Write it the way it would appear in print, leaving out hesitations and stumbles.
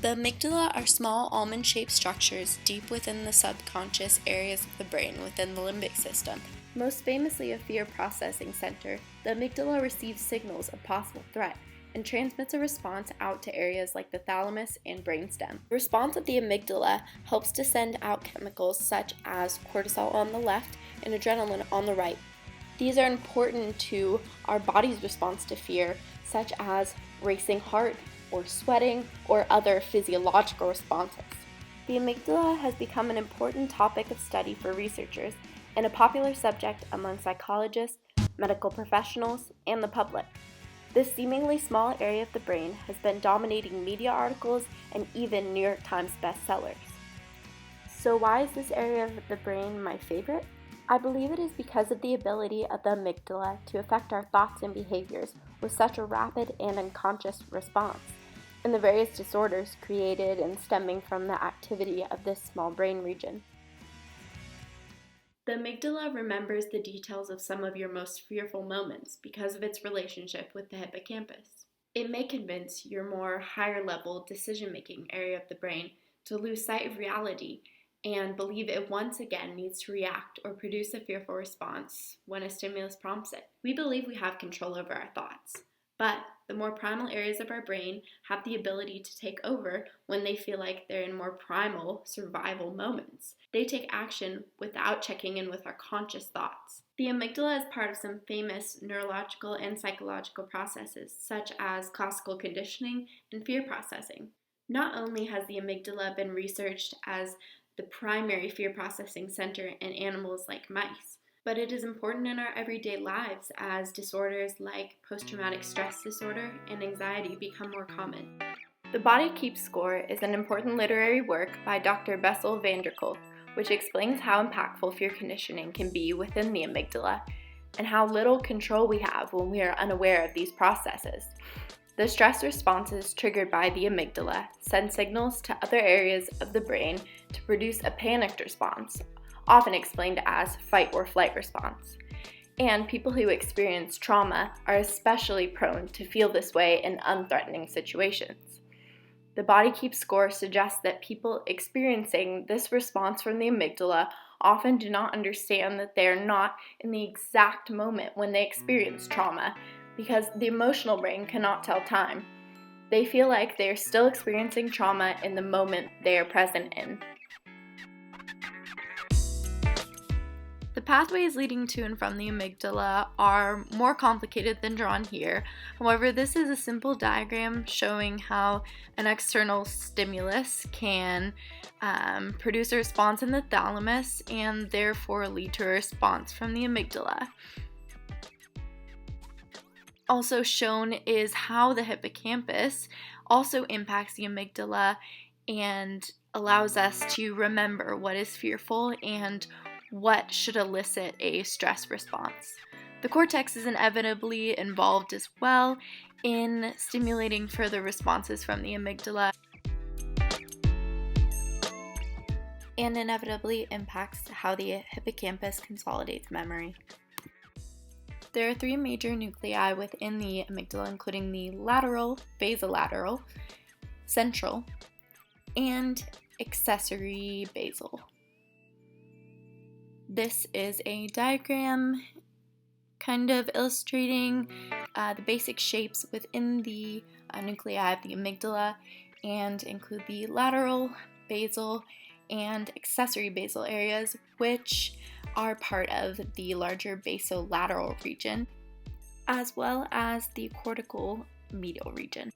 The amygdala are small almond-shaped structures deep within the subconscious areas of the brain within the limbic system. Most famously a fear processing center, the amygdala receives signals of possible threat and transmits a response out to areas like the thalamus and brainstem. The response of the amygdala helps to send out chemicals such as cortisol on the left and adrenaline on the right. These are important to our body's response to fear, such as racing heart, or sweating, or other physiological responses. The amygdala has become an important topic of study for researchers and a popular subject among psychologists, medical professionals, and the public. This seemingly small area of the brain has been dominating media articles and even New York Times bestsellers. So why is this area of the brain my favorite? I believe it is because of the ability of the amygdala to affect our thoughts and behaviors with such a rapid and unconscious response, and the various disorders created and stemming from the activity of this small brain region. The amygdala remembers the details of some of your most fearful moments because of its relationship with the hippocampus. It may convince your more higher level decision-making area of the brain to lose sight of reality and believe it once again needs to react or produce a fearful response when a stimulus prompts it. We believe we have control over our thoughts, but the more primal areas of our brain have the ability to take over when they feel like they're in more primal survival moments. They take action without checking in with our conscious thoughts. The amygdala is part of some famous neurological and psychological processes, such as classical conditioning and fear processing. Not only has the amygdala been researched as the primary fear processing center in animals like mice, but it is important in our everyday lives as disorders like post-traumatic stress disorder and anxiety become more common. The Body Keeps Score is an important literary work by Dr. Bessel van der Kolk, which explains how impactful fear conditioning can be within the amygdala and how little control we have when we are unaware of these processes. The stress responses triggered by the amygdala send signals to other areas of the brain to produce a panicked response, often explained as fight or flight response. And people who experience trauma are especially prone to feel this way in unthreatening situations. The Body Keeps Score suggests that people experiencing this response from the amygdala often do not understand that they are not in the exact moment when they experience trauma, because the emotional brain cannot tell time. They feel like they are still experiencing trauma in the moment they are present in. The pathways leading to and from the amygdala are more complicated than drawn here. However, this is a simple diagram showing how an external stimulus can produce a response in the thalamus and therefore lead to a response from the amygdala. Also shown is how the hippocampus also impacts the amygdala and allows us to remember what is fearful and what should elicit a stress response. The cortex is inevitably involved as well in stimulating further responses from the amygdala and inevitably impacts how the hippocampus consolidates memory. There are three major nuclei within the amygdala, including the lateral, basolateral, central, and accessory basal. This is a diagram kind of illustrating the basic shapes within the nuclei of the amygdala and include the lateral, basal, and accessory basal areas, which are part of the larger basolateral region, as well as the cortical medial region.